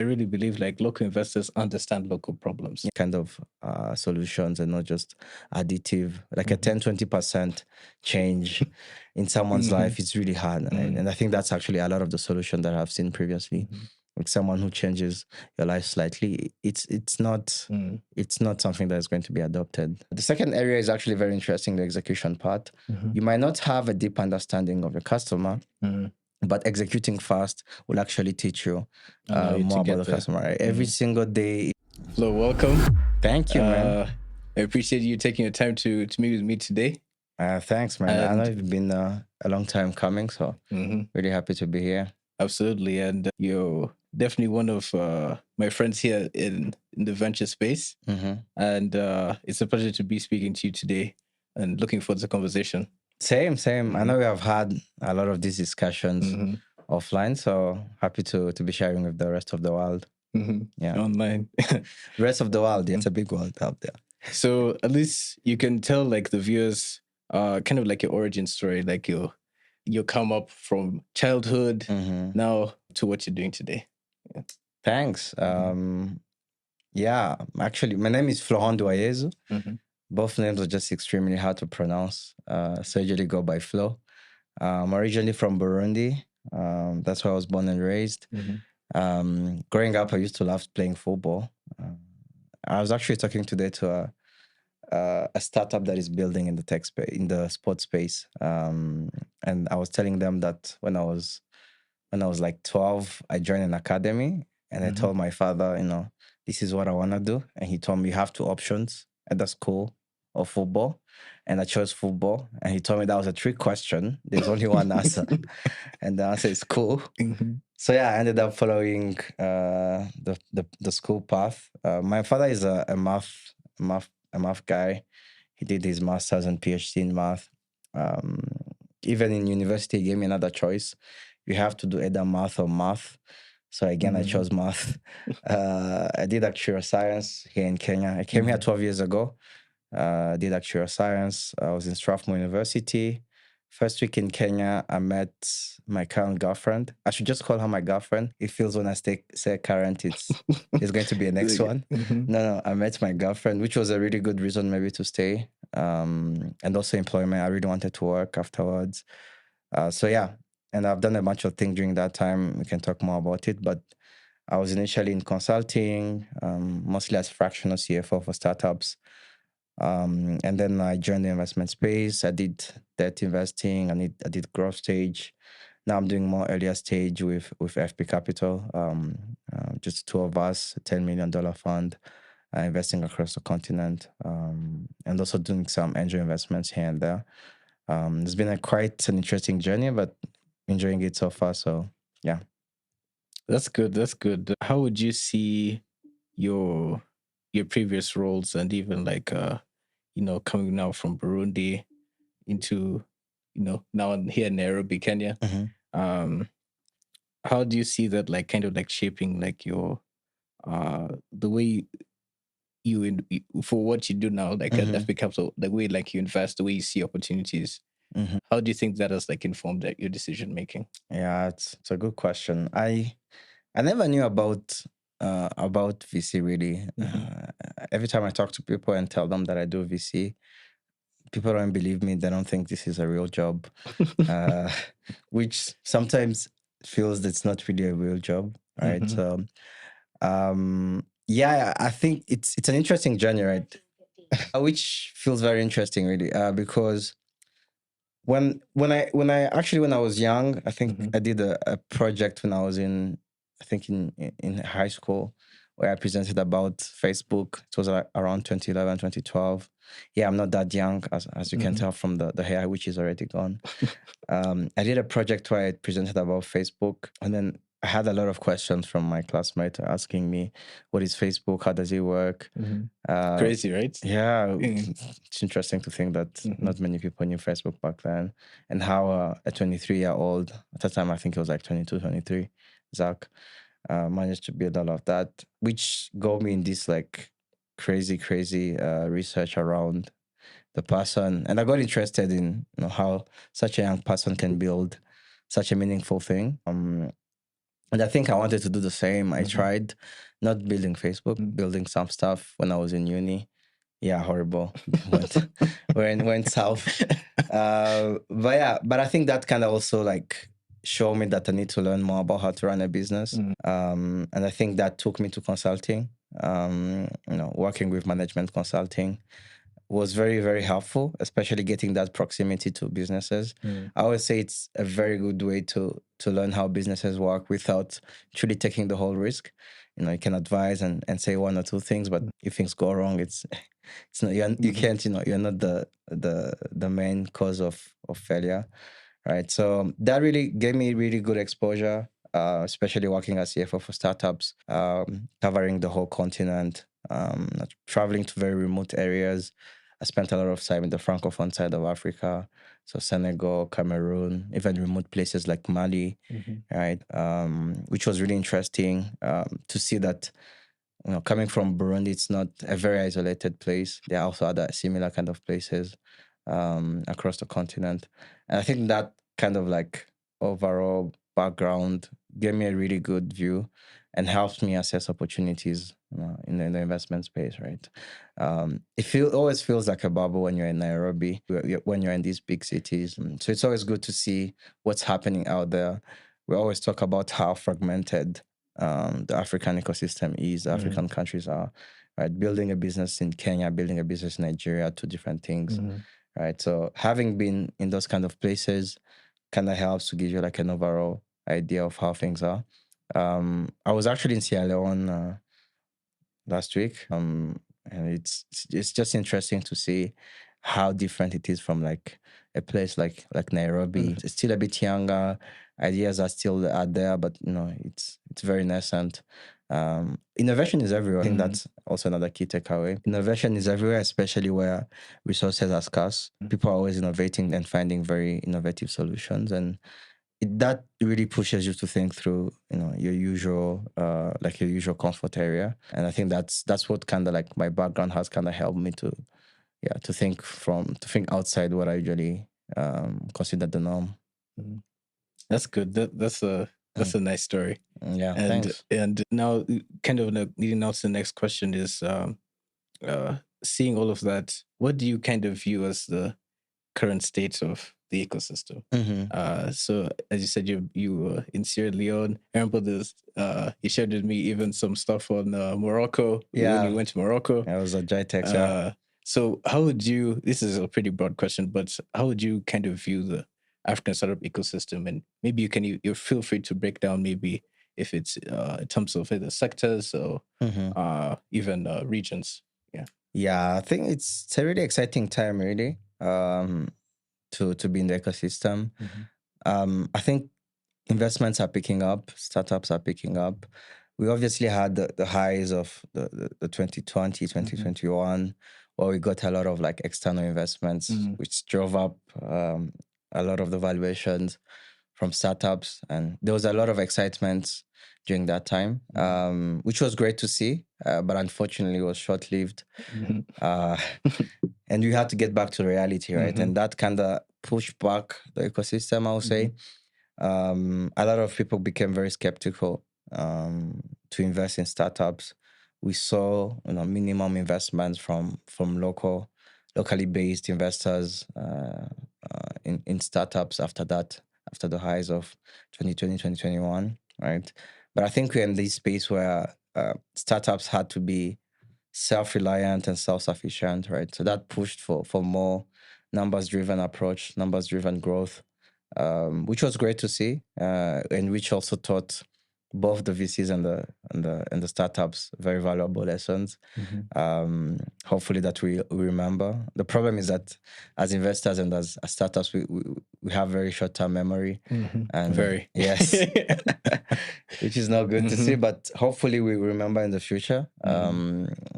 I really believe like local investors understand local problems. Kind of solutions and not just additive. Like a 10-20% change in someone's life is really hard. And I think that's actually a lot of the solution that I've seen previously. Like someone who changes your life slightly, it's not something that is going to be adopted. The second area is actually very interesting, the execution part. You might not have a deep understanding of your customer, but executing fast will actually teach you more about the customer. Right? Every single day. Flo, welcome. Thank you, man. I appreciate you taking your time to meet with me today. Thanks, man. I know it's been a long time coming, so really happy to be here. Absolutely. And you're definitely one of my friends here in the venture space. And it's a pleasure to be speaking to you today and looking forward to the conversation. Same. I know we have had a lot of these discussions offline, so happy to be sharing with the rest of the world. Yeah, online. Rest of the world, yeah, it's a big world out there. So at least you can tell like the viewers kind of like your origin story, like your come up from childhood now to what you're doing today. Yeah. Thanks. Yeah, actually, my name is Florent Nduwayezu. Both names are just extremely hard to pronounce. So I usually go by Flo. I'm originally from Burundi. That's where I was born and raised. Growing up, I used to love playing football. I was actually talking today to a startup that is building in the tech space, in the sports space. And I was telling them that when I was like 12, I joined an academy, and I told my father, this is what I want to do. And he told me you have two options, either school or football. And I chose football. And he told me that was a trick question. There's only one answer. And the answer is school. So yeah, I ended up following the school path. My father is a math guy. He did his master's and PhD in math. Even in university, he gave me another choice. You have to do either math or math. So again, I chose math. I did actuarial science here in Kenya. I came here 12 years ago. Did actuarial science. I was in Strathmore University. First week in Kenya, I met my current girlfriend. I should just call her my girlfriend. It feels when I say current, it's going to be a next one. No, I met my girlfriend, which was a really good reason maybe to stay. And also employment. I really wanted to work afterwards. So yeah, and I've done a bunch of things during that time. We can talk more about it. But I was initially in consulting, mostly as fractional CFO for startups. And then I joined the investment space. I did debt investing. I did growth stage. Now I'm doing more earlier stage with FP Capital. Just two of us, a $10 million fund, investing across the continent, and also doing some angel investments here and there. It's been quite an interesting journey, but enjoying it so far. So yeah. That's good. How would you see your previous roles and even like coming now from Burundi into now here in Nairobi, Kenya? How do you see that like kind of like shaping like your the way you for what you do now, like at FP Capital, the way like you invest, the way you see opportunities? How do you think that has like informed your decision making? Yeah, it's a good question. I never knew about VC really. Every time I talk to people and tell them that I do VC, people don't believe me. They don't think this is a real job, which sometimes feels that it's not really a real job, right? So, yeah, I think it's an interesting journey, right? Which feels very interesting, really, because when I was young, I think I did a project when I was in high school, where I presented about Facebook. It was around 2011, 2012. Yeah, I'm not that young, as you can tell from the hair, which is already gone. I did a project where I presented about Facebook, and then I had a lot of questions from my classmates asking me, what is Facebook? How does it work? Crazy, right? Yeah, it's interesting to think that not many people knew Facebook back then, and how a 23-year-old, at the time I think it was like 22, 23, Zach, managed to build all of that, which got me in this like crazy research around the person. And I got interested in how such a young person can build such a meaningful thing. And I think I wanted to do the same. I tried not building Facebook, building some stuff when I was in uni. Yeah, horrible. went south. But I think that kind of also like showed me that I need to learn more about how to run a business. And I think that took me to consulting. Working with management consulting was very, very helpful, especially getting that proximity to businesses. I always say it's a very good way to learn how businesses work without truly taking the whole risk. You can advise and say one or two things, but if things go wrong, it's not you can't, you're not the main cause of failure, right? So that really gave me really good exposure, especially working as CFO for startups, covering the whole continent, traveling to very remote areas. I spent a lot of time in the Francophone side of Africa, so Senegal, Cameroon, even remote places like Mali, right? Which was really interesting to see that, coming from Burundi, it's not a very isolated place. There are also other similar kind of places across the continent. And I think that kind of like overall background gave me a really good view and helps me assess opportunities in the investment space, right? Always feels like a bubble when you're in Nairobi, when you're in these big cities. So it's always good to see what's happening out there. We always talk about how fragmented the African ecosystem is, the African countries are, right? Building a business in Kenya, building a business in Nigeria, two different things, right? So having been in those kind of places kind of helps to give you like an overall idea of how things are. I was actually in Sierra Leone last week, and it's just interesting to see how different it is from like a place like Nairobi. It's still a bit younger. Ideas are still out there, but it's very nascent. Innovation is everywhere. I think that's also another key takeaway. Innovation is everywhere, especially where resources are scarce. People are always innovating and finding very innovative solutions, and that really pushes you to think through, your usual comfort area. And I think that's what kind of like my background has kind of helped me to think outside what I usually consider the norm. That's good. That's a nice story. Yeah, and thanks. And now, kind of leading out to the next question is, seeing all of that, what do you kind of view as the current state of the ecosystem? So as you said, you were in Sierra Leone. I remember this. You shared with me even some stuff on Morocco. Yeah, when you went to Morocco. I was at JTEX. Yeah. So how would you? This is a pretty broad question, but how would you kind of view the African startup ecosystem? And maybe you feel free to break down maybe if it's in terms of either sectors or even regions. Yeah, I think it's a really exciting time, really, to be in the ecosystem. I think investments are picking up, startups are picking up. We obviously had the highs of the 2020, 2021, where we got a lot of like external investments, which drove up a lot of the valuations from startups. And there was a lot of excitement during that time, which was great to see, but unfortunately it was short-lived. And we had to get back to reality, right? And that kind of pushed back the ecosystem, I would say. A lot of people became very skeptical to invest in startups. We saw minimum investments from locally based investors in startups after the highs of 2020, 2021, right? But I think we're in this space where startups had to be self-reliant and self-sufficient, right? So that pushed for more numbers-driven approach, numbers-driven growth, which was great to see, and which also taught both the VCs and the startups very valuable lessons. Hopefully that we remember. The problem is that as investors and as startups, we have very short-term memory, and very yes, which is not good to see. But hopefully we remember in the future.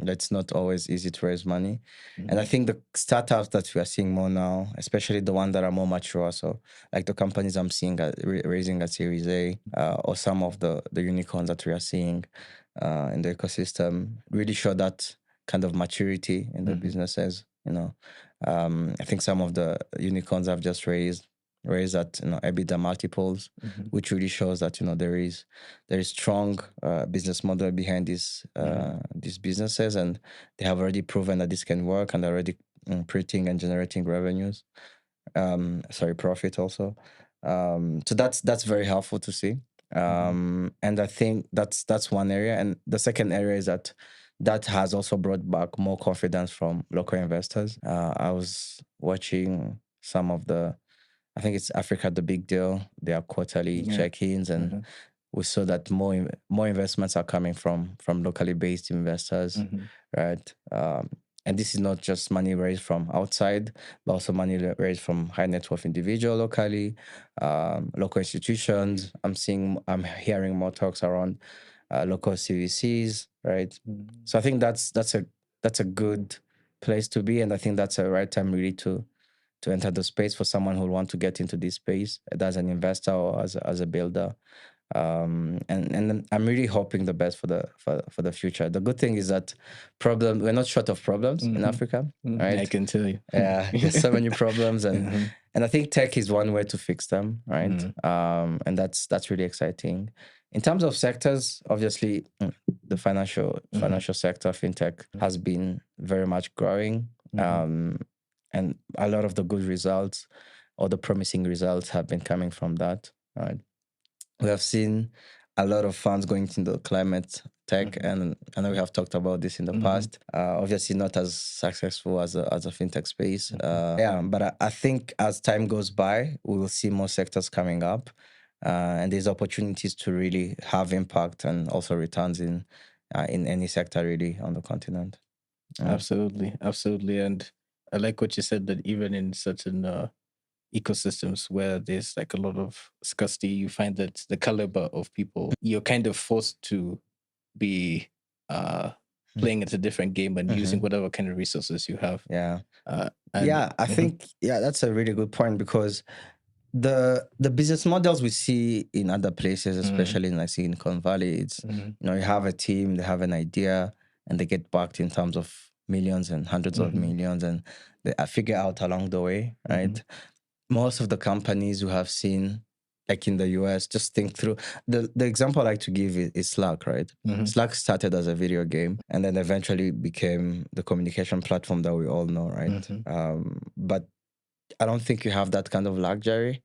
It's not always easy to raise money, and I think the startups that we are seeing more now, especially the ones that are more mature, so like the companies I'm seeing raising a Series A, or some of the unicorns that we are seeing in the ecosystem, really show that kind of maturity in the businesses. I think some of the unicorns I've just raised raised at EBITDA multiples, which really shows that there is strong business model behind these businesses, and they have already proven that this can work, and they're already printing and generating revenues. Profit also. So that's very helpful to see. And I think that's one area. And the second area is that has also brought back more confidence from local investors. I was watching some of I think it's Africa the Big Deal, their quarterly check-ins, and we saw that more investments are coming from locally based investors, right? And this is not just money raised from outside, but also money raised from high net worth individual locally, local institutions. I'm hearing more talks around local CVCs, right? So I think that's a good place to be, and I think that's a right time really to enter the space for someone who want to get into this space as an investor or as a builder. And I'm really hoping the best for the future. The good thing is that we're not short of problems in Africa, right? I can tell you. Yeah, there's so many problems, and I think tech is one way to fix them, right? And that's really exciting. In terms of sectors, obviously, the financial sector, fintech, has been very much growing, and a lot of the good results or the promising results have been coming from that, right? We have seen a lot of funds going into climate tech, and I know we have talked about this in the past. Obviously, not as successful as a fintech space. But I think as time goes by, we will see more sectors coming up, and there's opportunities to really have impact and also returns in any sector really on the continent. Absolutely, and I like what you said, that even in certain ecosystems where there's like a lot of scarcity, you find that the caliber of people, you're kind of forced to be playing at a different game and using whatever kind of resources you have. I think that's a really good point, because the business models we see in other places, especially in Silicon Valley, it's you have a team, they have an idea, and they get backed in terms of millions and hundreds of millions, and they figure out along the way, right? Most of the companies you have seen, like in the US, just think through the example I like to give is Slack, right? Slack started as a video game and then eventually became the communication platform that we all know, right? But I don't think you have that kind of luxury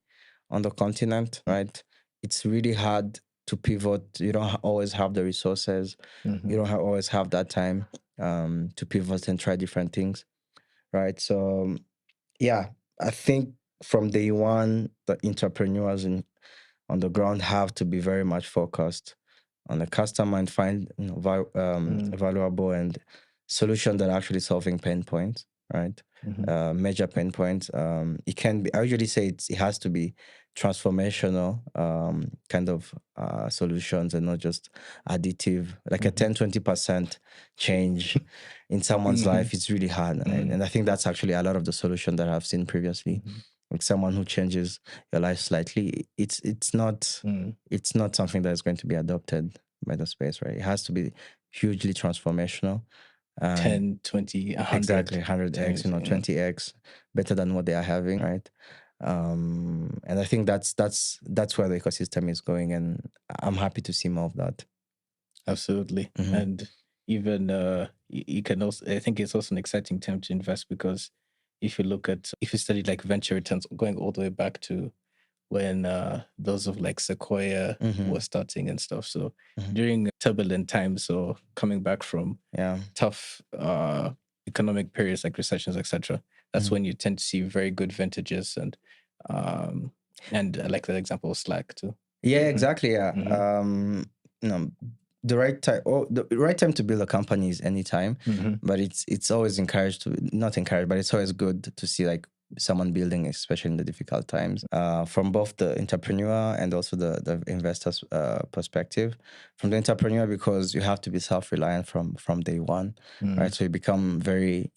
on the continent, right? It's really hard to pivot. You don't always have the resources. You don't always have that time to pivot and try different things, right? So, I think from day one, the entrepreneurs on the ground have to be very much focused on the customer and find valuable and solution that are actually solving pain points, right? Major pain points. It can be, I usually say it has to be transformational kind of solutions and not just additive. Like a 10-20% change in someone's life is really hard. And I think that's actually a lot of the solution that I've seen previously. Like someone who changes your life slightly, it's not something that is going to be adopted by the space, right? It has to be hugely transformational. 10, 20, 100. Exactly, 100x, 20x better than what they are having, right? And I think that's where the ecosystem is going, and I'm happy to see more of that. Absolutely. And even you can also, I think it's also an exciting time to invest, because if you study like venture returns going all the way back to when those of like Sequoia were starting and stuff. So during turbulent times, or coming back from tough economic periods like recessions, etc., that's when you tend to see very good vintages, and I like that example of Slack too. Yeah, exactly. Yeah. The right time to build a company is anytime, but it's always not encouraged, but it's always good to see like someone building, especially in the difficult times, from both the entrepreneur and also the investor's perspective. From the entrepreneur, because you have to be self-reliant from day one, right? So you become very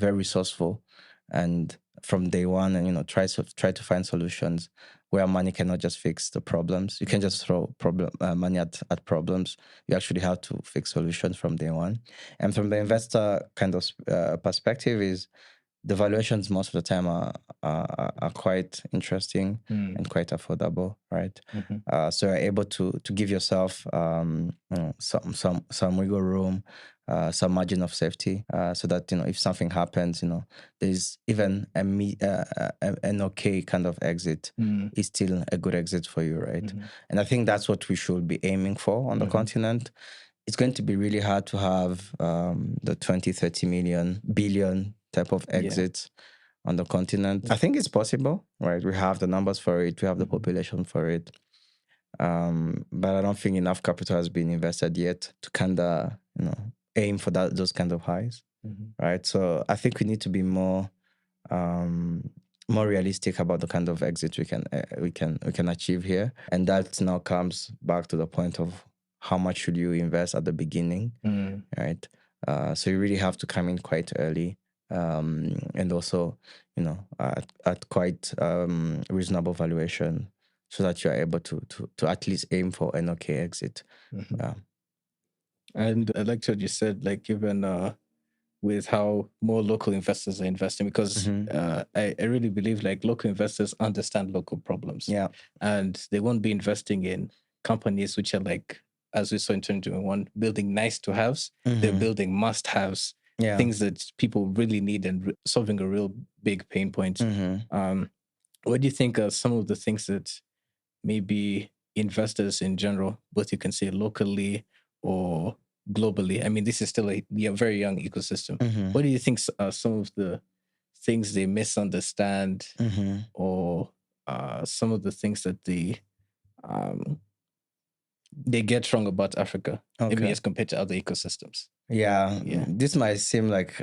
resourceful, and from day one, and try to find solutions where money cannot just fix the problems. You can just throw money at problems. You actually have to fix solutions from day one. And from the investor kind of perspective is, the valuations most of the time are quite interesting and quite affordable, right? So you're able to give yourself some wiggle room, some margin of safety, so that if something happens, there's even an okay kind of exit. Is still a good exit for you, right? And I think that's what we should be aiming for on the continent. It's going to be really hard to have the 20, 30 million, billion type of exits on the continent. I think it's possible, right? We have the numbers for it. We have the population for it. But I don't think enough capital has been invested yet to kind of, aim for those kind of highs, right? So I think we need to be more realistic about the kind of exit we can achieve here. And that now comes back to the point of how much should you invest at the beginning, right? So you really have to come in quite early, and also, at quite reasonable valuation, so that you're able to at least aim for an okay exit. And I liked what you said, like even with how more local investors are investing, because I really believe like local investors understand local problems. Yeah. And they won't be investing in companies which are like, as we saw in 2021, building nice to haves. They're building must haves, things that people really need and solving a real big pain point. What do you think are some of the things that maybe investors in general, both you can say locally or globally, I mean, this is still a very young ecosystem. What do you think are some of the things they misunderstand, or some of the things that they get wrong about Africa, maybe as compared to other ecosystems? Yeah. This might seem like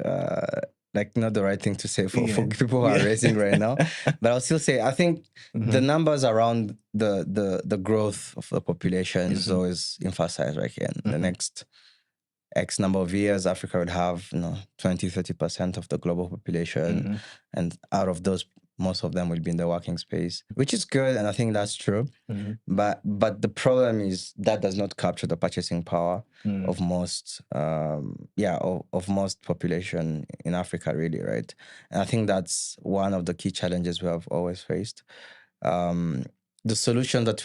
not the right thing to say for people who are raising right now, but I'll still say I think the numbers around the growth of the population is always emphasized, right? In the next X number of years, Africa would have 20-30% of the global population, and out of those, most of them will be in the working space, which is good, and I think that's true. But the problem is that does not capture the purchasing power of most of most population in Africa, really, right? And I think that's one of the key challenges we have always faced. The solution that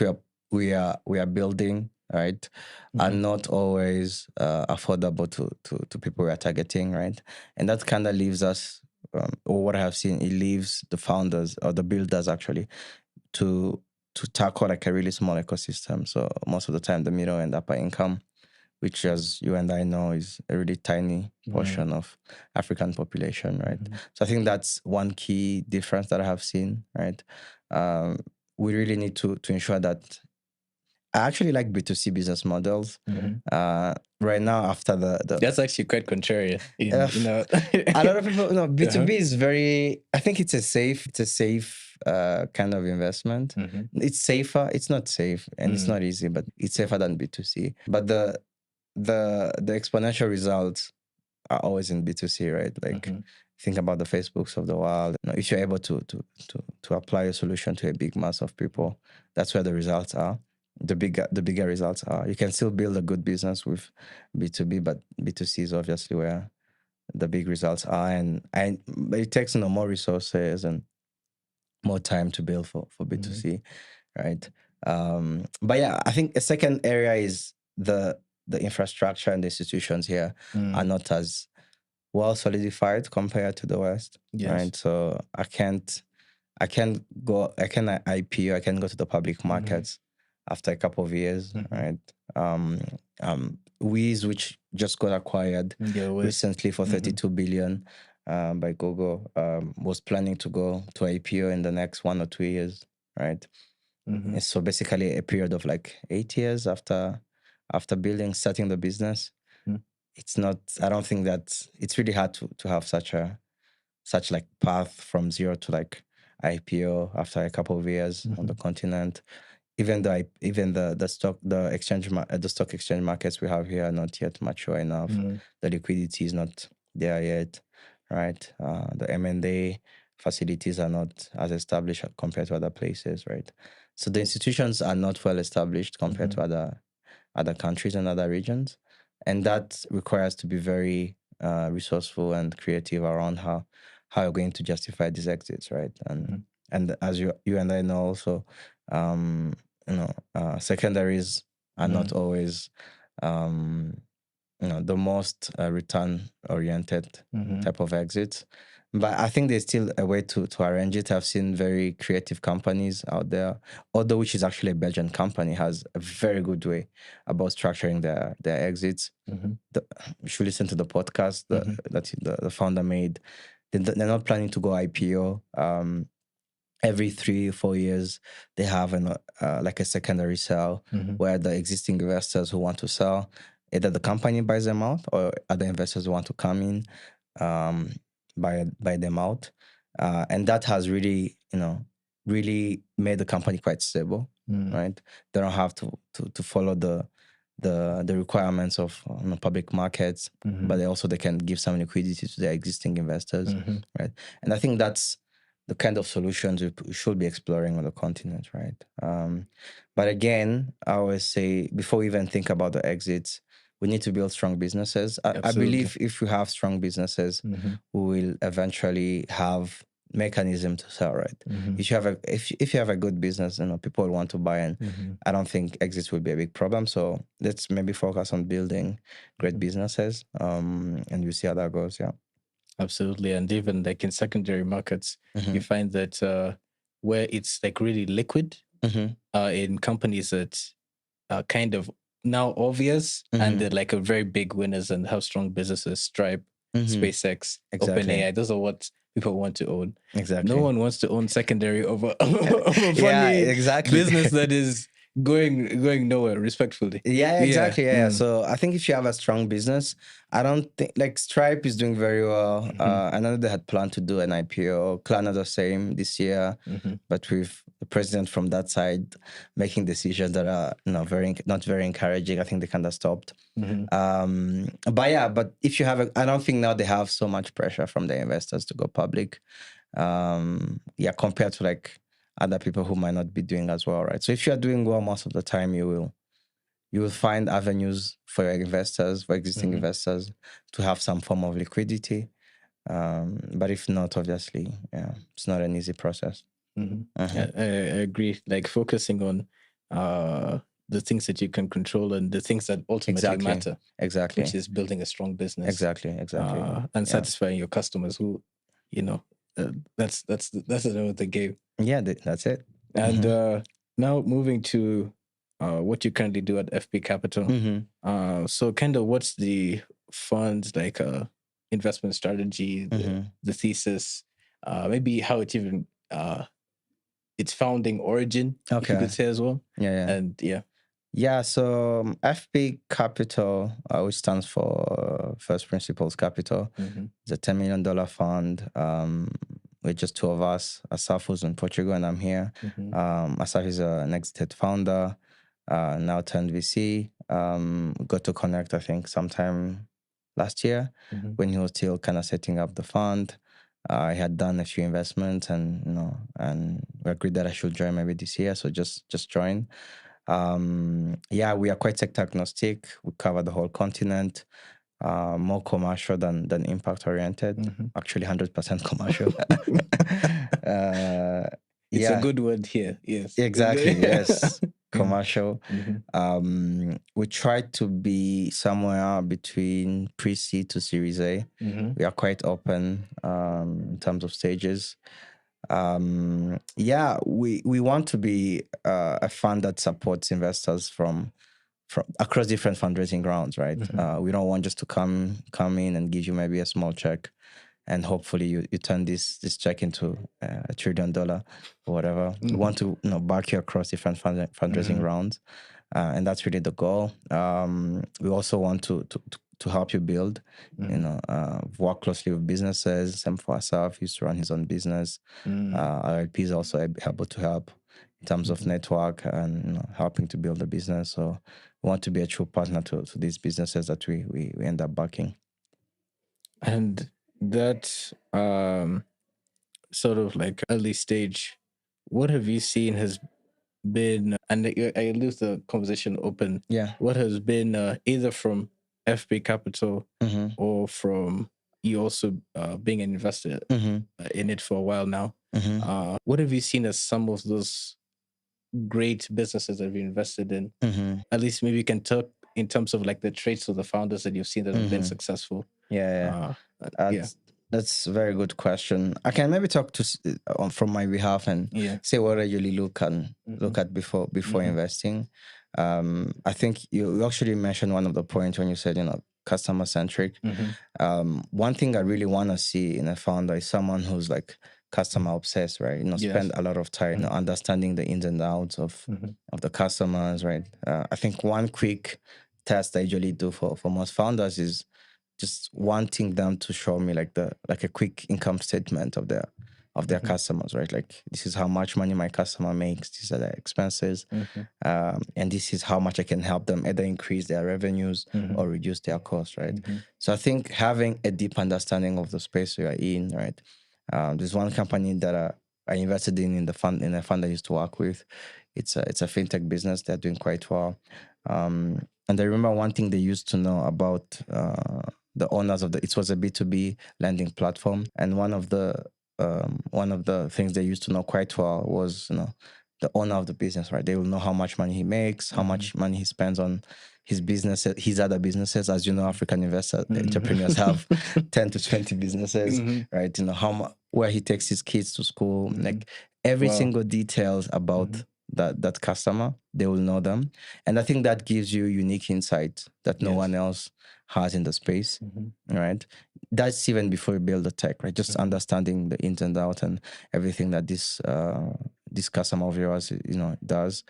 we are building, right, are not always affordable to people we are targeting, right? And that kind of leaves us, or what I have seen, it leaves the founders or the builders actually to tackle like a really small ecosystem. So most of the time, the middle and upper income, which, as you and I know, is a really tiny portion of African population, right? So I think that's one key difference that I have seen, right? We really need to ensure that I actually like B2C business models. Right now, after the that's actually quite contrarian. A lot of people, B2B is very. I think it's a safe kind of investment. It's safer. It's not safe and it's not easy, but it's safer than B2C. But the exponential results are always in B2C, right? Like think about the Facebooks of the world. If you're able to apply a solution to a big mass of people, that's where the results are. The bigger results are. You can still build a good business with B2B, but B2C is obviously where the big results are, and it takes more resources and more time to build for B2C, right? But yeah, I think a second area is the infrastructure and the institutions here are not as well solidified compared to the West, right? So I can IPO, I can go to the public markets after a couple of years, right? Wiz, which just got acquired recently for 32 billion by Google, was planning to go to IPO in the next 1 or 2 years, right? So basically a period of like 8 years after starting the business. It's not, I don't think that it's really hard to have such like path from zero to like IPO after a couple of years on the continent. Even the stock exchange markets we have here are not yet mature enough. The liquidity is not there yet, right? The M&A facilities are not as established compared to other places, right? So the institutions are not well established compared to other countries and other regions, and that requires to be very resourceful and creative around how how you're going to justify these exits, right? And as you and I know also, secondaries are not always the most return-oriented type of exits. But I think there's still a way to arrange it. I've seen very creative companies out there, although which is actually a Belgian company, has a very good way about structuring their exits. You should listen to the podcast that the founder made. They're not planning to go IPO. Every 3-4 years, they have like a secondary sale where the existing investors who want to sell, either the company buys them out or other investors who want to come in, buy them out, and that has really made the company quite stable, right? They don't have to follow the requirements of public markets, but they can give some liquidity to their existing investors, right? And I think that's the kind of solutions we should be exploring on the continent, right? But again, I always say, before we even think about the exits, we need to build strong businesses. I believe if we have strong businesses, we will eventually have mechanism to sell, right? If you have a good business, people will want to buy, and I don't think exits will be a big problem. So let's maybe focus on building great businesses, and we'll see how that goes. Yeah. Absolutely. And even like in secondary markets, you find that where it's like really liquid, in companies that are kind of now obvious, and they're like a very big winners and have strong businesses, Stripe, SpaceX, OpenAI. Those are what people want to own. Exactly. No one wants to own secondary over a funny business that is going nowhere, respectfully. Yeah, exactly. Yeah. So I think if you have a strong business, I don't think, like, Stripe is doing very well. I know they had planned to do an IPO. Klarna the same this year, but with the president from that side making decisions that are not very encouraging, I think they kind of stopped. But if you have I don't think now they have so much pressure from the investors to go public. Compared to like other people who might not be doing as well, right? So if you are doing well, most of the time you will find avenues for your investors, for existing investors, to have some form of liquidity. But if not, obviously, it's not an easy process. I agree. Like focusing on the things that you can control and the things that ultimately matter. Exactly. Which is building a strong business. Exactly. And satisfying your customers who, that's the name of the game. Yeah, that's it. And now moving to what you currently do at FP Capital. So kind of what's the fund's like investment strategy, the thesis, maybe how it even its founding origin, if you could say as well. So FP Capital, which stands for First Principles Capital, it's a $10 million fund. We're just two of us. Asaf was in Portugal and I'm here. Asaf is an exited founder, now turned VC. Got to connect, I think, sometime last year when he was still kind of setting up the fund. I had done a few investments, and we agreed that I should join maybe this year. So just join. We are quite sector agnostic. We cover the whole continent. More commercial than impact oriented. Actually, 100% commercial. It's a good word here. Yes. Exactly. Yes. Commercial. We try to be somewhere between pre-seed to Series A. We are quite open in terms of stages. We want to be a fund that supports investors from across different fundraising rounds, right? We don't want just to come in and give you maybe a small check, and hopefully you turn this check into $1 trillion or whatever. We want to back you across different fundraising rounds, and that's really the goal. We also want to help you build, work closely with businesses. Same for ourselves. He used to run his own business. Our LP is also able to help in terms of network and helping to build a business. So we want to be a true partner to these businesses that we end up backing. And that sort of like early stage, what have you seen has been, and I leave the conversation open. Yeah. What has been either from FP Capital or from you also being an investor in it for a while now. What have you seen as some of those great businesses that you invested in? At least maybe you can talk in terms of like the traits of the founders that you've seen that have been successful. Yeah. That's a very good question. I can maybe talk to from my behalf and say what I usually look at before investing. I think you actually mentioned one of the points when you said, customer centric. One thing I really want to see in a founder is someone who's like customer obsessed, right? Spend a lot of time understanding the ins and outs of the customers, right? I think one quick test I usually do for most founders is just wanting them to show me like a quick income statement of their customers, right? Like, this is how much money my customer makes, these are their expenses, and this is how much I can help them either increase their revenues or reduce their costs, right? So I think having a deep understanding of the space we are in, right? There's one company that I invested in a fund I used to work with. It's a fintech business. They're doing quite well. And I remember one thing they used to know about the owners of it was a B2B lending platform. And one of the things they used to know quite well was, the owner of the business, right? They will know how much money he makes, how much money he spends on his business, his other businesses. As you know, African entrepreneurs have 10 to 20 businesses, right? Where he takes his kids to school, like every single details about that customer, they will know them. And I think that gives you unique insight that no one else has in the space, right? That's even before you build the tech, right? Just understanding the ins and outs and everything that this customer of yours, does.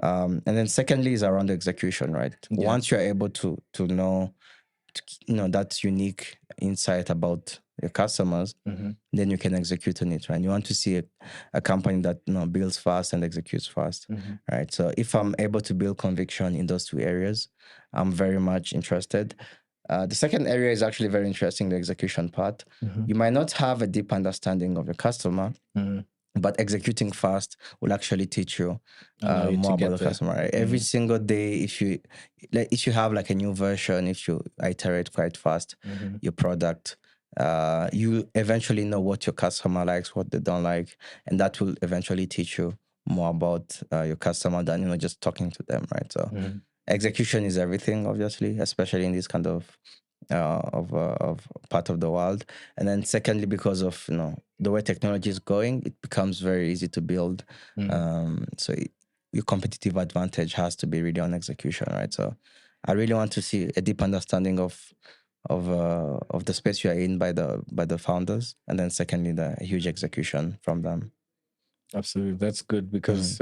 And then secondly is around the execution, right? Once you're able to know, that unique insight about your customers, then you can execute on it, right? You want to see a company that builds fast and executes fast, right? So if I'm able to build conviction in those two areas, I'm very much interested. The second area is actually very interesting, the execution part. You might not have a deep understanding of your customer, but executing fast will actually teach you more about the customer. Right? Every single day, if you have like a new version, if you iterate quite fast your product, you eventually know what your customer likes, what they don't like, and that will eventually teach you more about your customer than just talking to them, right? So execution is everything, obviously, especially in this kind of part of the world. And then secondly, because of the way technology is going, it becomes very easy to build. So your competitive advantage has to be really on execution, right? So I really want to see a deep understanding of the space you are in by the founders, and then secondly, the huge execution from them. Absolutely, that's good because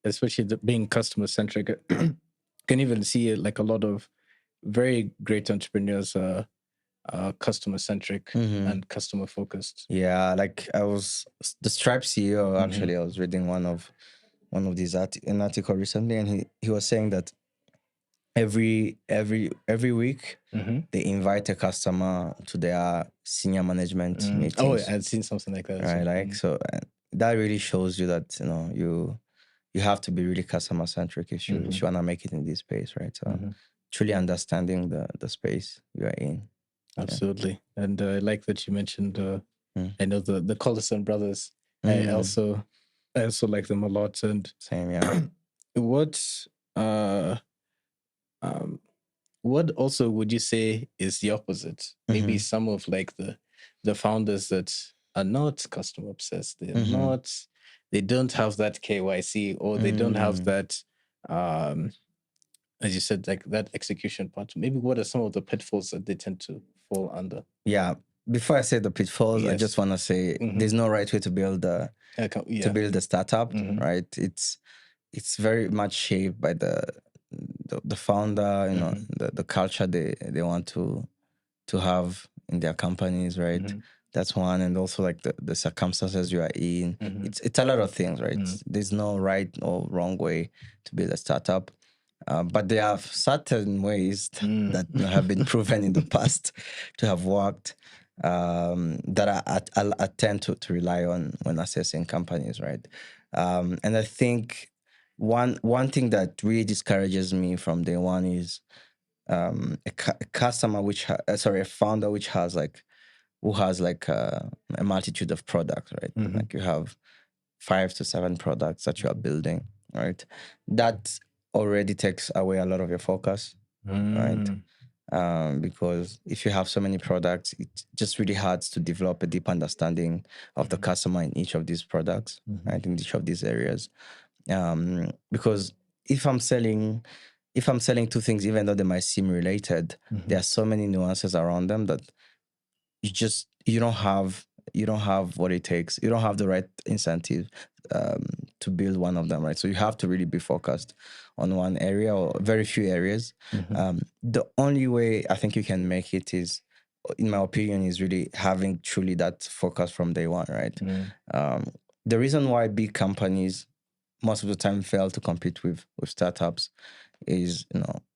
especially being customer centric, can even see it like a lot of very great entrepreneurs are customer centric and customer focused. Yeah, like the Stripe CEO. Actually, I was reading one of these an article recently, and he was saying that every week they invite a customer to their senior management meetings. Oh, I've seen something like that. Right, like so that really shows you that you have to be really customer centric if you want to make it in this space, right? So truly understanding the space you are in. Absolutely. Yeah. And I like that you mentioned I know the Collison brothers. I also like them a lot. And same, yeah. What also would you say is the opposite? Maybe some of like the founders that are not customer obsessed, they don't have that KYC, or they don't have that as you said, like that execution part. Maybe what are some of the pitfalls that they tend to fall under? Yeah. Before I say the pitfalls, I just want to say there's no right way to build a startup, right? It's very much shaped by the founder, the culture they want to have in their companies, right? That's one, and also like the circumstances you are in. It's a lot of things, right? There's no right or wrong way to build a startup. But there are certain ways that have been proven in the past to have worked, that I tend to rely on when assessing companies, right? And I think one thing that really discourages me from day one is a customer a founder who has a multitude of products, right? Like you have 5 to 7 products that you are building, right? That already takes away a lot of your focus, right? Because if you have so many products, it's just really hard to develop a deep understanding of the customer in each of these products, right? In each of these areas. Because if I'm selling 2 things, even though they might seem related, there are so many nuances around them that you don't have what it takes. You don't have the right incentive to build one of them, right? So you have to really be focused on one area or very few areas. The only way I think you can make it is, in my opinion, is really having truly that focus from day one, right? The reason why big companies most of the time fail to compete with startups is,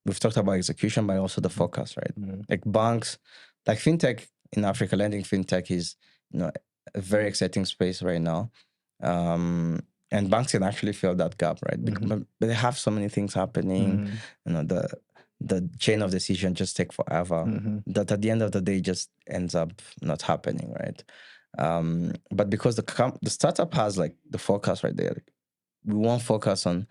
we've talked about execution, but also the focus, right? Like banks, like fintech in Africa, lending fintech is, a very exciting space right now. And banks can actually fill that gap, right? But they have so many things happening, the chain of decision just take forever, that at the end of the day just ends up not happening, right? But because the startup has like the focus right there, we won't focus on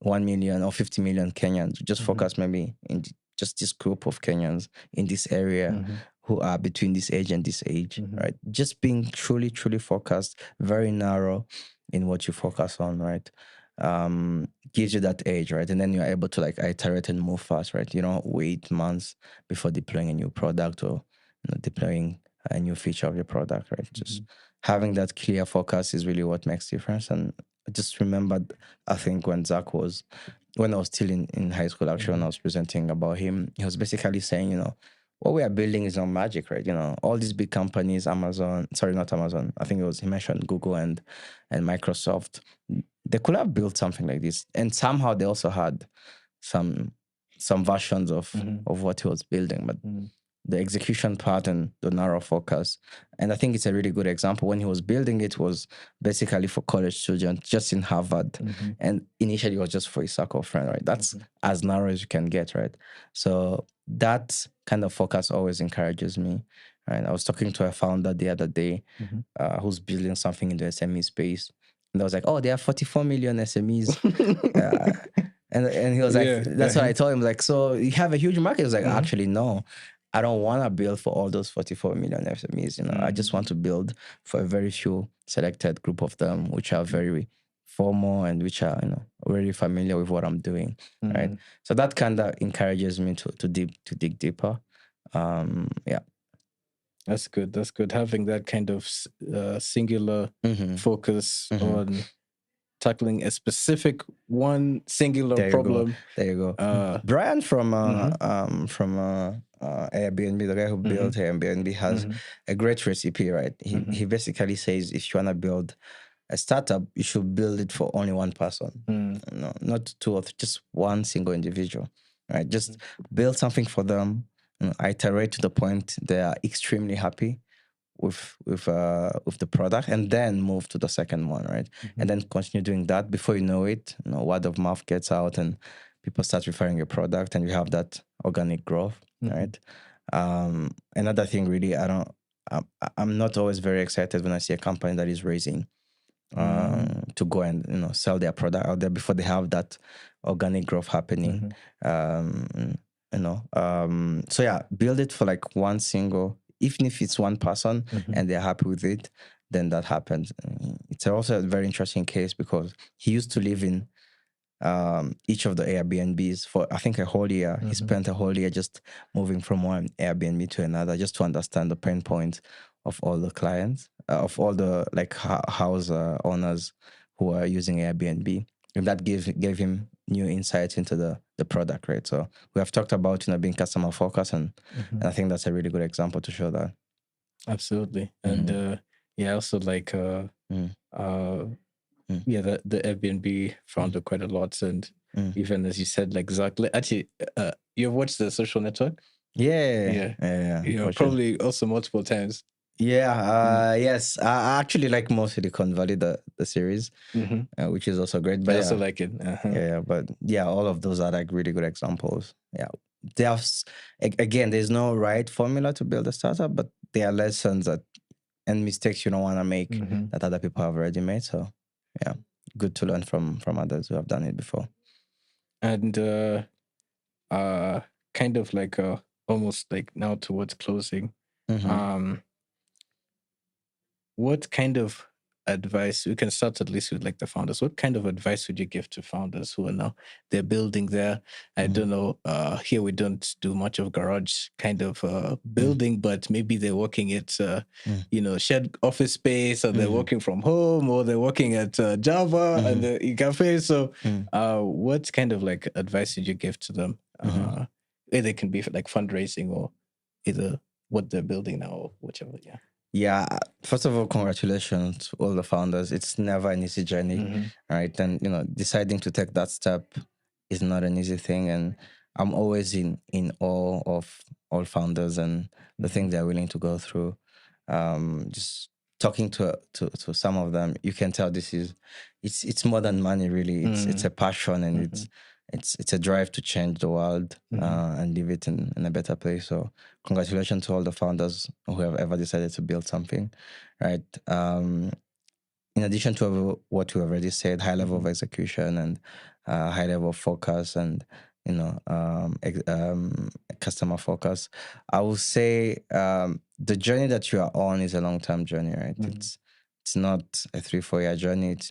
1 million or 50 million Kenyans. We just focus maybe in just this group of Kenyans in this area who are between this age and this age, right? Just being truly, truly focused, very narrow in what you focus on, right? Gives you that age, right? And then you're able to like iterate and move fast, right? You don't wait months before deploying a new product or deploying a new feature of your product, right? Just having that clear focus is really what makes difference. And I just remembered, I think when I was still in high school, actually, when I was presenting about him, he was basically saying, what we are building is not magic, right? All these big companies, not Amazon. I think he mentioned Google and Microsoft. They could have built something like this. And somehow they also had some versions of what he was building. But the execution part and the narrow focus. And I think it's a really good example. When he was building it was basically for college students, just in Harvard. And initially it was just for his circle friend, right? That's as narrow as you can get, right? So that kind of focus always encourages me. Right? I was talking to a founder the other day who's building something in the SME space. And I was like, oh, there are 44 million SMEs. And he was like, that's what I told him. Like, so you have a huge market. He was like, actually, no. I don't want to build for all those 44 million SMEs. I just want to build for a very few selected group of them, which are very formal and which are, already familiar with what I'm doing, right? So that kind of encourages me to dig deeper. Yeah. That's good. That's good. Having that kind of singular focus on tackling a specific one singular problem. There you go. Brian from Airbnb, the guy who built Airbnb, has a great recipe, right? He basically says if you want to build a startup, you should build it for only one person, not 2 or 3, just one single individual, right? Just build something for them, iterate to the point they are extremely happy with the product, and then move to the second one, right? And then continue doing that. Before you know it, word of mouth gets out and people start referring your product, and you have that organic growth, right? Another thing, really, I'm not always very excited when I see a company that is raising to go and sell their product out there before they have that organic growth happening. So yeah, build it for like one single. Even if it's one person and they're happy with it, then that happens. It's also a very interesting case because he used to live in each of the Airbnbs for, I think, a whole year. He spent a whole year just moving from one Airbnb to another just to understand the pain points of all the clients, of all the house owners who are using Airbnb. And that gave him new insights into the product, right? So we have talked about being customer focused, and I think that's a really good example to show that. Absolutely. And also the Airbnb founder quite a lot, and even as you said, like Zach, actually, you've watched The Social Network? Yeah. Probably also multiple times. Yes. I actually like more Silicon Valley, the series, which is also great. But I also like it. But all of those are like really good examples. Yeah. again, there's no right formula to build a startup, but there are lessons and mistakes you don't want to make that other people have already made. So yeah, good to learn from others who have done it before. And kind of like almost like now towards closing, what kind of advice, we can start at least with like the founders, what kind of advice would you give to founders who are now, they're building there? I don't know, here we don't do much of garage kind of building, but maybe they're working at shared office space, or they're working from home, or they're working at Java and the cafe. So what kind of like advice did you give to them? Either it can be like fundraising, or either what they're building now, or whichever. Yeah, first of all, congratulations to all the founders. It's never an easy journey, right? And deciding to take that step is not an easy thing. And I'm always in awe of all founders and the things they're willing to go through. Just talking to some of them, you can tell it's more than money, really. It's a passion, and it's a drive to change the world and leave it in a better place. So congratulations to all the founders who have ever decided to build something, right? In addition to what we already said, high level of execution and high level of focus and customer focus, I will say the journey that you are on is a long-term journey, right? It's not a 3-4 year journey. It's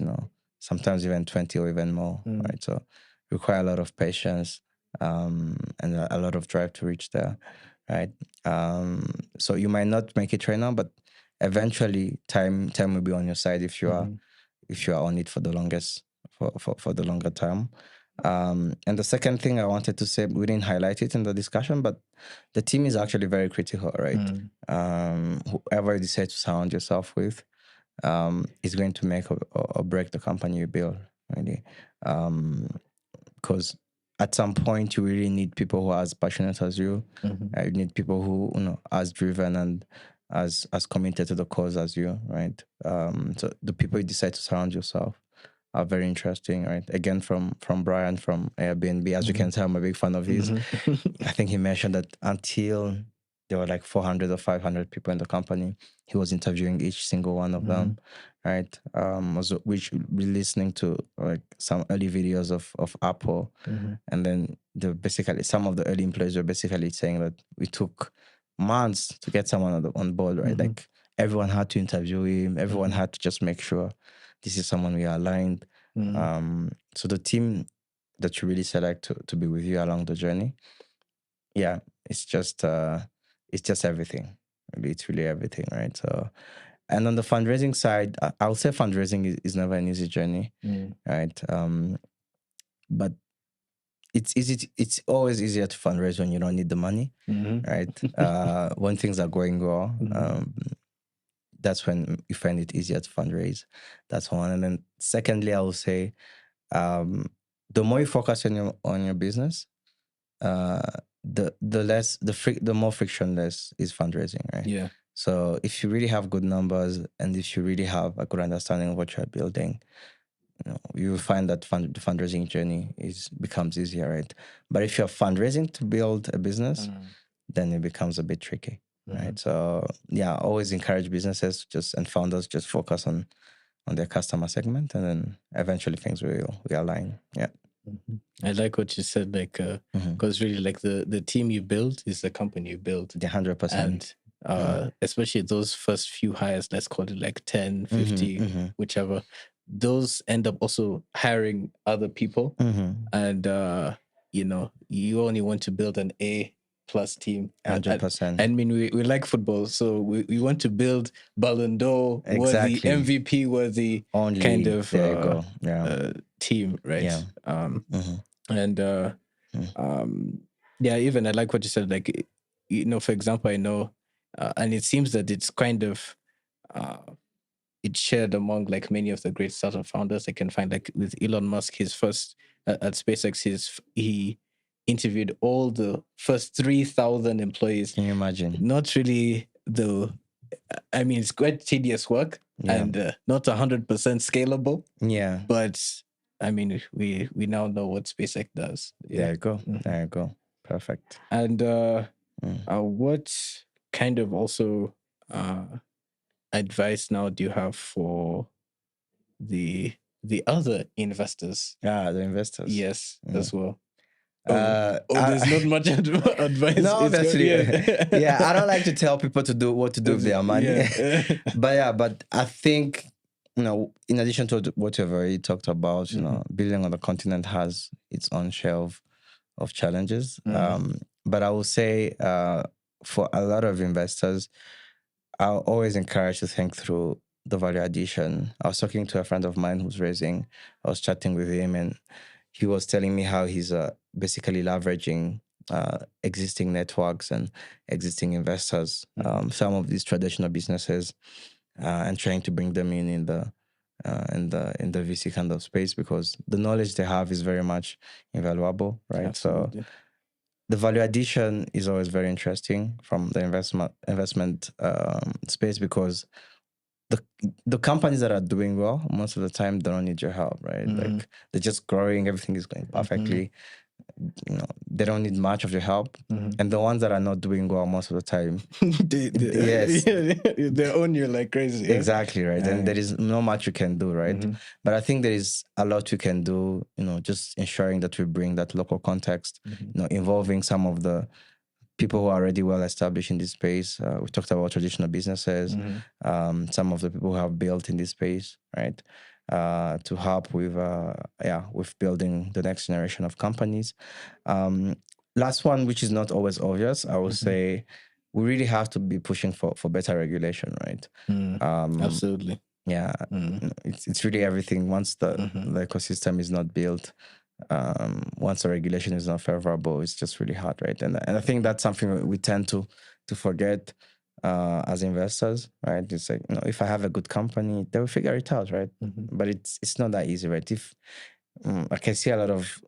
sometimes even 20 or even more, right? So require a lot of patience and a lot of drive to reach there, right? So you might not make it right now, but eventually time will be on your side if you are on it for the longest for the longer term. And the second thing I wanted to say, we didn't highlight it in the discussion, but the team is actually very critical, right? Whoever you decide to surround yourself with is going to make or break the company you build, really. Because at some point you really need people who are as passionate as you. You need people who as driven and as committed to the cause as you, right? So the people you decide to surround yourself are very interesting, right? Again, from Brian from Airbnb, as you can tell, I'm a big fan of his. I think he mentioned that until there were like 400 or 500 people in the company, he was interviewing each single one of them, right? Which we're listening to like some early videos of Apple, and then basically some of the early employees were basically saying that we took months to get someone on board, right? Like everyone had to interview him, everyone had to just make sure this is someone we are aligned. So the team that you really select to be with you along the journey, yeah, it's just everything. It's really everything, right? So, and on the fundraising side, I would say fundraising is never an easy journey, right? But it's always easier to fundraise when you don't need the money, right? When things are going well, that's when you find it easier to fundraise. That's one. And then secondly, I will say, the more you focus on your business, the more frictionless is fundraising, right? Yeah. So if you really have good numbers and if you really have a good understanding of what you're building, you will find that the fundraising journey becomes easier, right? But if you're fundraising to build a business, then it becomes a bit tricky, right? So yeah, always encourage businesses and founders just focus on their customer segment, and then eventually things will align. Yeah. I like what you said, like, because really, like the team you build is the company you build. 100%. And especially those first few hires, let's call it like 10, 50, whichever, those end up also hiring other people. And, you only want to build an A+ team. 100%. I mean, we like football, so we want to build Ballon d'Or worthy, MVP worthy kind of team, right? Yeah. And even I like what you said, like, for example, I know, and it seems that it's kind of it's shared among like many of the great startup founders. I can find like with Elon Musk, his first at SpaceX, he interviewed all the first 3,000 employees. Can you imagine? Not really I mean, it's quite tedious work and not 100% scalable. Yeah. But I mean, we now know what SpaceX does. Yeah. There you go. There you go. Perfect. And what kind of also advice now do you have for the other investors? The investors. Yes, as well. There's not much advice. No, obviously. Yeah. I don't like to tell people what to do with their money. Yeah. But I think, in addition to what you've already talked about, building on the continent has its own share of challenges. But I will say for a lot of investors, I'll always encourage to think through the value addition. I was talking to a friend of mine who's raising, I was chatting with him, and he was telling me how he's basically leveraging existing networks and existing investors, some of these traditional businesses, and trying to bring them in the VC kind of space, because the knowledge they have is very much invaluable, right? Absolutely. So the value addition is always very interesting from the investment space, because the companies that are doing well, most of the time, they don't need your help, right? Like, they're just growing, everything is going perfectly. They don't need much of your help. And the ones that are not doing well, most of the time, yes, they own you like crazy. Yeah? Exactly, right. And there is not much you can do, right? But I think there is a lot you can do, just ensuring that we bring that local context, involving some of the people who are already well established in this space. We talked about traditional businesses, some of the people who have built in this space, right? To help with building the next generation of companies. Last one, which is not always obvious, I would say we really have to be pushing for better regulation, right? Absolutely. Yeah, it's really everything. Once the ecosystem is not built, once the regulation is not favorable, it's just really hard, right? And I think that's something we tend to forget as investors, right? It's like, if I have a good company, they will figure it out, right? But it's not that easy, right? If I can see a lot of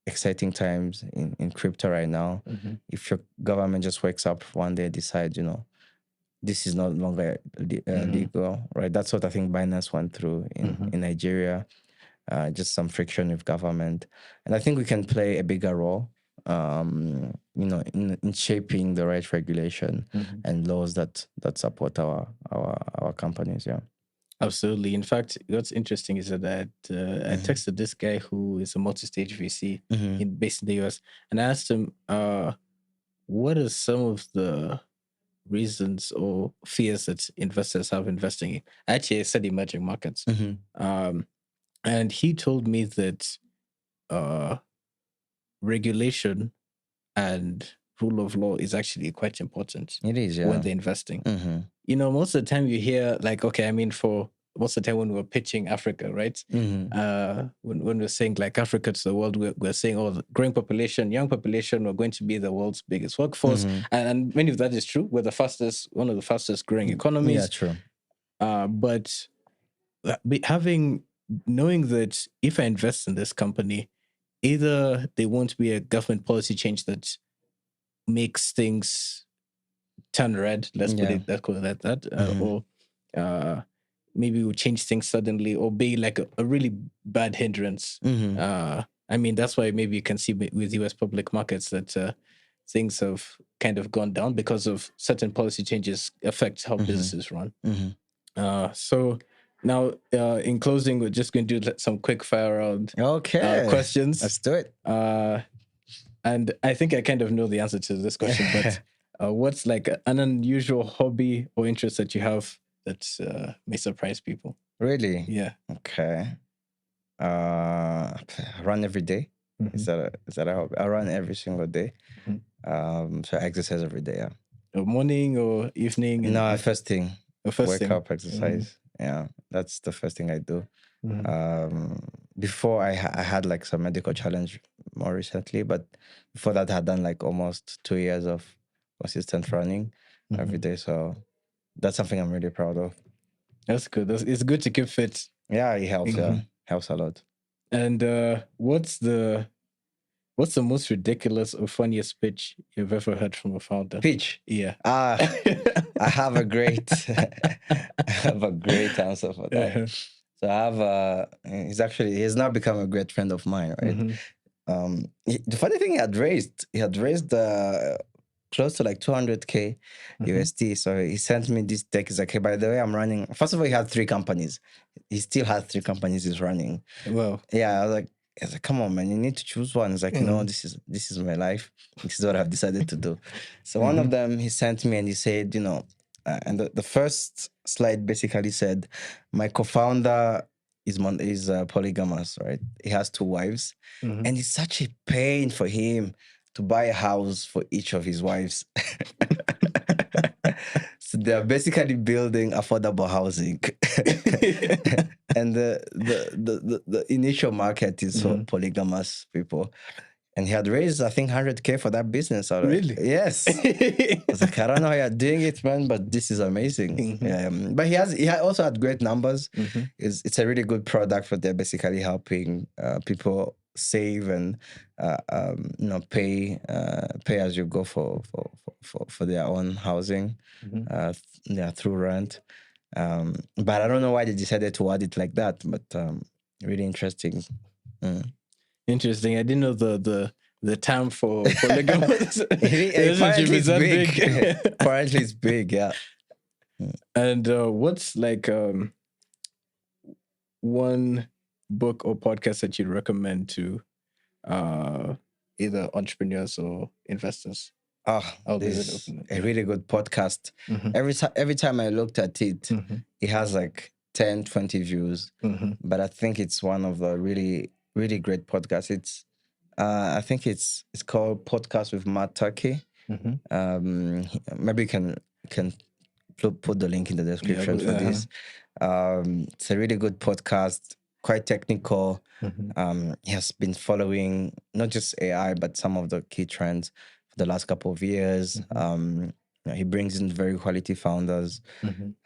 exciting times in crypto right now. If your government just wakes up one day, decide, this is no longer legal, right? That's what I think Binance went through in Nigeria. Just some friction with government, and I think we can play a bigger role, in shaping the right regulation and laws that support our companies. Yeah, absolutely. In fact, what's interesting is that I texted this guy who is a multi-stage VC based in the US, and I asked him, what are some of the reasons or fears that investors have investing in? Actually, I said emerging markets. And he told me that regulation and rule of law is actually quite important. It is, yeah. When they're investing. Most of the time you hear, like, okay, I mean, for most of the time when we're pitching Africa, right? When we're saying like Africa to the world, we're saying, the growing population, young population, we're going to be the world's biggest workforce. And many of that is true. We're one of the fastest growing economies. Yeah, true. But knowing that if I invest in this company, either there won't be a government policy change that makes things turn red, let's call it that, or maybe we'll change things suddenly, or be like a really bad hindrance. I mean, that's why maybe you can see with US public markets that things have kind of gone down because of certain policy changes affect how businesses run. So now, in closing, we're just going to do some quick fire round questions. Let's do it. And I think I kind of know the answer to this question, but what's like an unusual hobby or interest that you have that may surprise people? Really? Yeah. Okay. I run every day. Is that a hobby? I run every single day. So I exercise every day, yeah. Morning or evening? No, first thing. Wake up, exercise. Yeah, that's the first thing I do. Before I had like some medical challenge more recently, but before that I had done like almost 2 years of consistent running every day. So that's something I'm really proud of. That's good. It's good to keep fit. Yeah, it helps. Yeah, helps a lot. And what's the most ridiculous or funniest pitch you've ever heard from a founder? Pitch? Yeah. I have a great answer for that. So I have he's now become a great friend of mine, right? The funny thing, he had raised close to like 200K USD. So he sent me this deck. He's like, hey, by the way, I'm running. First of all, he had 3 companies. He still has 3 companies he's running. Well, yeah, I was like, come on, man, you need to choose one. He's like, no, this is my life. This is what I've decided to do. So one of them he sent me and he said, and the first slide basically said, my co-founder is polygamous, right? He has 2 wives, and it's such a pain for him to buy a house for each of his wives. So they're basically building affordable housing. And the initial market is for polygamous people. And he had raised, I think, 100K for that business. Really? Yes. I was like, I don't know how you're doing it, man, but this is amazing. But he also had great numbers. It's a really good product for they're basically helping people save and pay as you go for their own housing through rent. But I don't know why they decided to word it like that, but really interesting. Interesting. I didn't know the term for polygamous apparently it's big. Apparently it's big, yeah. And what's like one book or podcast that you'd recommend to either entrepreneurs or investors? This is a really good podcast. Every time I looked at it, it has like 10, 20 views. But I think it's one of the really, really great podcasts. I think it's called Podcast with Matt Turkey. Maybe you can put the link in the description for this. It's a really good podcast, quite technical. He has been following not just AI, but some of the key trends for the last couple of years. He brings in very quality founders.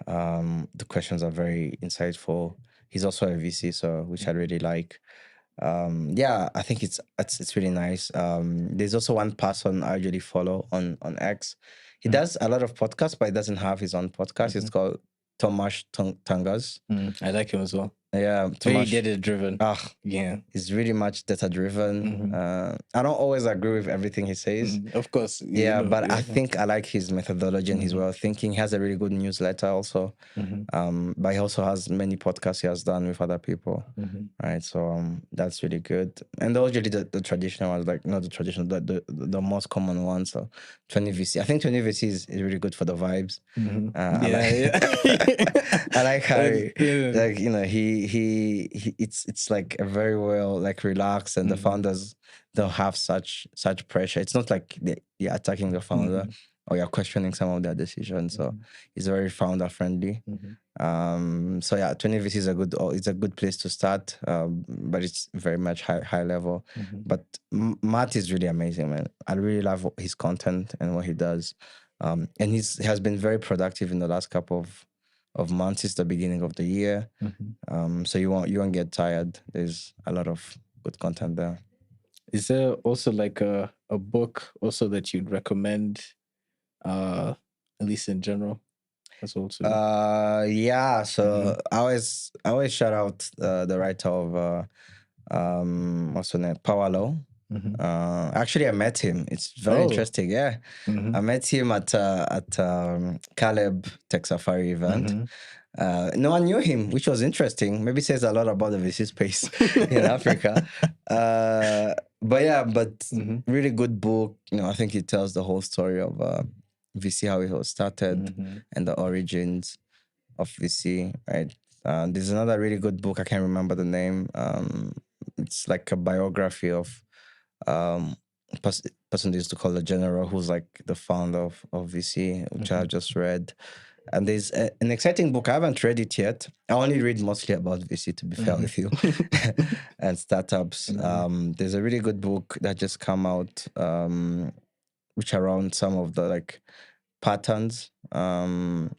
The questions are very insightful. He's also a VC, so which I really like. I think it's really nice. There's also one person I usually follow on X. He does a lot of podcasts, but he doesn't have his own podcast. It's called Tomasz Tangas. I like him as well. Yeah, very data driven. Yeah, he's really much data driven. I don't always agree with everything he says, of course. But I think I like his methodology and his way of thinking. He has a really good newsletter also. But he also has many podcasts he has done with other people, right? So that's really good. And those really the traditional ones, like not the traditional, the most common ones. So 20VC, I think 20VC is really good for the vibes. I like how he it's like a very well like relaxed, and the founders don't have such pressure. It's not like you're attacking the founder or you're questioning some of their decisions. So it's very founder friendly. 20VC is a good place to start, but it's very much high level. But Matt is really amazing, man. I really love his content and what he does, and he has been very productive in the last couple of months since the beginning of the year. So you won't get tired. There's a lot of good content there. Is there also like a book also that you'd recommend, at least in general? As well too? So I always shout out the writer of what's her name, Power Law. Actually, I met him. It's very interesting. Yeah, I met him at Caleb Tech Safari event. No one knew him, which was interesting. Maybe says a lot about the VC space in Africa. But really good book. I think it tells the whole story of VC, how it was started, and the origins of VC. Right. There's another really good book. I can't remember the name. It's like a biography of person they used to call the general, who's like the founder of VC, which I just read. And there's an exciting book. I haven't read it yet. I only read mostly about VC, to be fair with you, and startups. There's a really good book that just come out, which around some of the like patterns in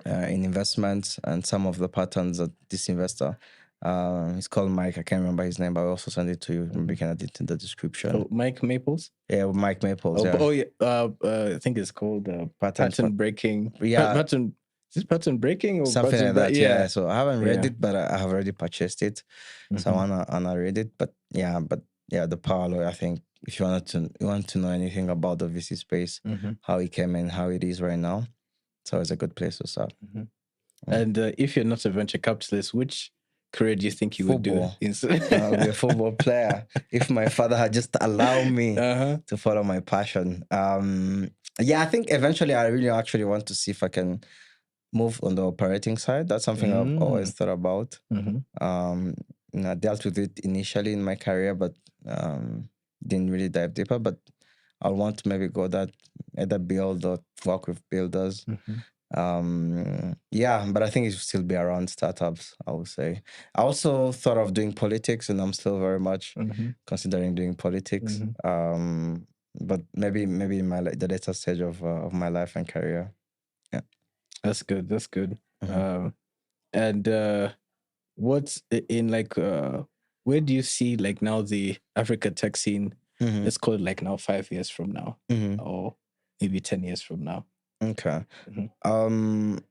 investments and some of the patterns that this investor. He's called Mike. I can't remember his name, but I'll also send it to you. Maybe you can add it in the description. Oh, Mike Maples? Yeah, Mike Maples. I think it's called Pattern Breaking. Yeah. Is this Pattern Breaking? Or something like that, yeah. So I haven't read it, but I have already purchased it. So I wanna read it. But the power law. I think if you want to know anything about the VC space, how it came in, how it is right now, it's always a good place to start. And if you're not a venture capitalist, which career do you think you would do? I'll be a football player. If my father had just allowed me to follow my passion. I think eventually I really actually want to see if I can move on the operating side. That's something I've always thought about. I dealt with it initially in my career, but didn't really dive deeper. But I want to maybe go that, either build or work with builders. But I think it should still be around startups, I would say. I also thought of doing politics, and I'm still very much considering doing politics. But maybe in the later stage of my life and career. Yeah, that's good. And what's in like where do you see like now the Africa tech scene? Let's call it like now 5 years from now, or maybe 10 years from now. Okay. In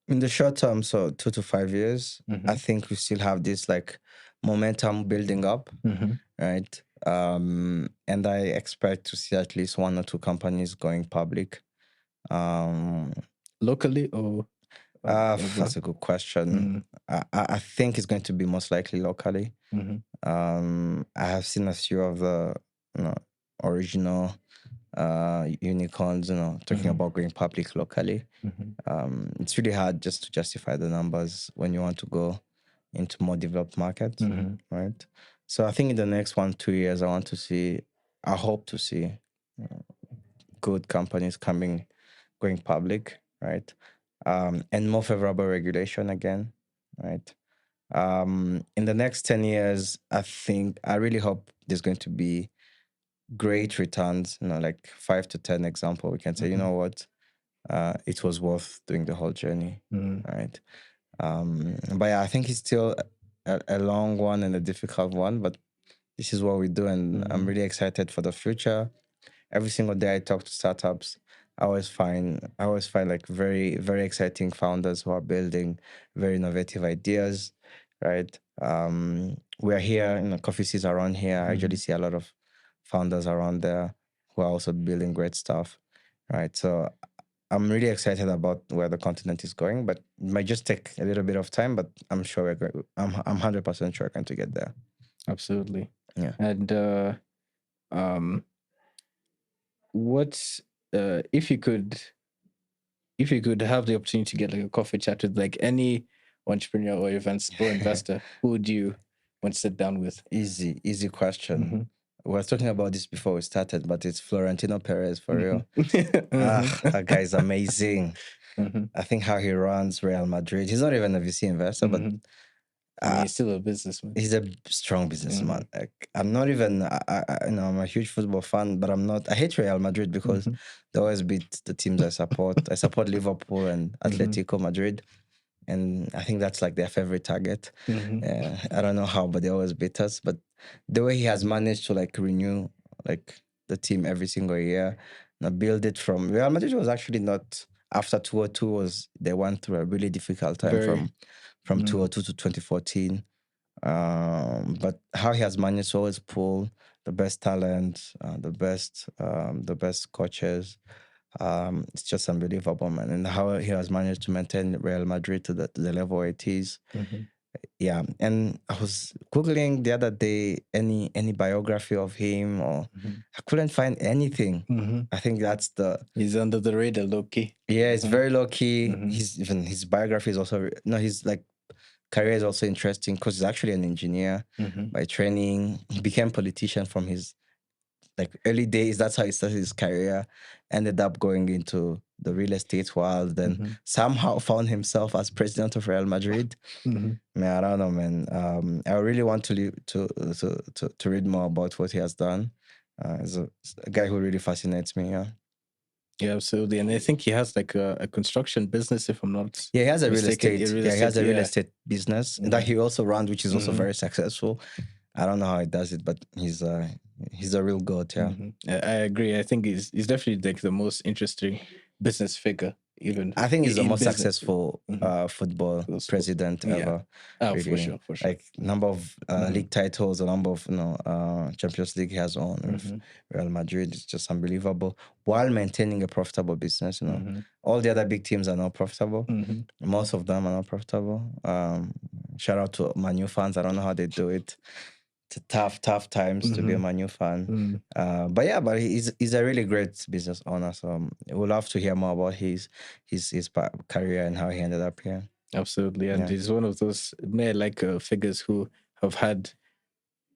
the short term, so 2 to 5 years, I think we still have this like momentum building up, right? And I expect to see at least 1 or 2 companies going public. Locally or? That's a good question. I think it's going to be most likely locally. I have seen a few of the original unicorns, talking about going public locally. It's really hard just to justify the numbers when you want to go into more developed markets, right? So I think in the next 1-2 years, I hope to see good companies going public, right? And more favorable regulation again, right? In the next 10 years, I really hope there's going to be great returns, like 5 to 10 example. We can say, you know what, it was worth doing the whole journey, right? But I think it's still a long one and a difficult one, but this is what we do, and I'm really excited for the future. Every single day I talk to startups, I always find like very, very exciting founders who are building very innovative ideas, right? We're here in the coffee seats around here. I usually see a lot of founders around there who are also building great stuff, right? So I'm really excited about where the continent is going, but it might just take a little bit of time, but I'm sure I'm 100% sure we're going to get there. Absolutely. Yeah. And what's if you could have the opportunity to get like a coffee chat with like any entrepreneur or investor, who would you want to sit down with? Easy question. We were talking about this before we started, but it's Florentino Perez, for real. That guy is amazing. I think how he runs Real Madrid. He's not even a VC investor, but he's still a businessman. He's a strong businessman. Like, I'm not even, I'm a huge football fan, but I'm not. I hate Real Madrid because they always beat the teams I support. I support Liverpool and Atletico Madrid, and I think that's like their favorite target. I don't know how, but they always beat us. But the way he has managed to like renew like the team every single year, build it from Real Madrid was actually not. After 2002 they went through a really difficult time from 2002 to 2014. But how he has managed to always pull the best talent, the best coaches, it's just unbelievable, man. And how he has managed to maintain Real Madrid to the level it is. Yeah, and I was Googling the other day any biography of him, or I couldn't find anything. I think he's under the radar, low key. Yeah, it's very low key. His biography is also his like career is also interesting because he's actually an engineer by training. He became politician from his like early days. That's how he started his career. Ended up going into the real estate world, then somehow found himself as president of Real Madrid. Man, I don't know, man. I really want to read more about what he has done. He's a guy who really fascinates me. Yeah, absolutely. And I think he has like a construction business, if I'm not he has a mistaken. he has a real estate business that he also runs, which is also very successful. I don't know how he does it, but he's a real god. Yeah, I agree. I think he's definitely like the most interesting business figure even I think he's the in most business. successful football president ever. Yeah. Really. For sure. Like number of league titles, the number of Champions League he has won with Real Madrid is just unbelievable. While maintaining a profitable business, all the other big teams are not profitable. Most of them are not profitable. Shout out to Man U fans. I don't know how they do it. It's tough times to be a Man U fan. But he's a really great business owner. So we'll love to hear more about his career and how he ended up here. Absolutely. And he's one of those figures who have had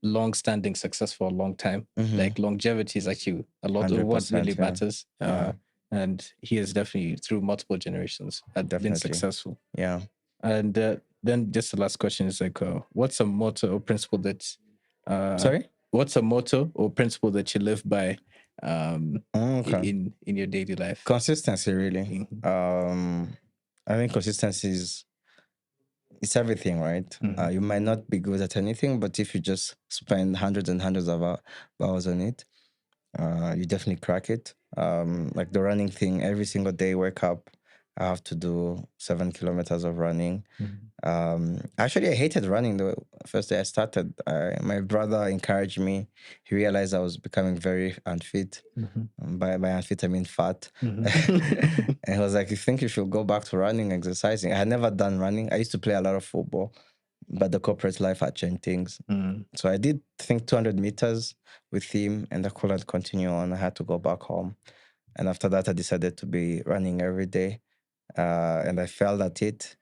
long-standing success for a long time. Like longevity is actually a lot of what really matters. And he is definitely, through multiple generations, been successful. Yeah. And then just the last question is like, what's a motto or principle that Sorry? What's a motto or principle that you live by in your daily life? Consistency, really. I think consistency it's everything, right? You might not be good at anything, but if you just spend hundreds and hundreds of hours on it, you definitely crack it. Like the running thing, every single day, wake up, I have to do 7 kilometers of running. Actually, I hated running the first day I started. My brother encouraged me. He realized I was becoming very unfit. By unfit, I mean fat. And he was like, "You think you should go back to running, exercising?" I had never done running. I used to play a lot of football, but the corporate life had changed things. So I did, I think, 200 meters with him, and I couldn't continue on. I had to go back home. And after that, I decided to be running every day. And I failed at it.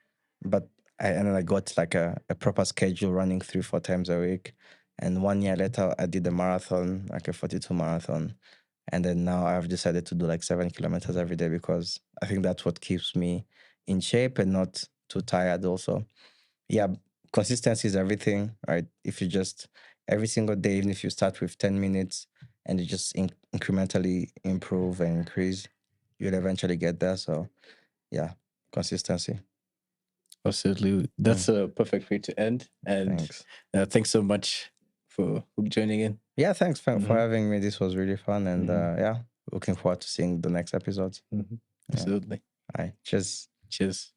But I got like a proper schedule, running 3-4 times a week. And 1 year later, I did a marathon, like a 42 marathon. And then now I've decided to do like 7 kilometers every day because I think that's what keeps me in shape and not too tired also. Yeah, consistency is everything, right? If you just, every single day, even if you start with 10 minutes and you just incrementally improve and increase, you'll eventually get there. So yeah, consistency. Absolutely. That's a perfect way to end. And thanks so much for joining in. Yeah, thanks for having me. This was really fun. And looking forward to seeing the next episodes. Absolutely. All right. Cheers. Cheers.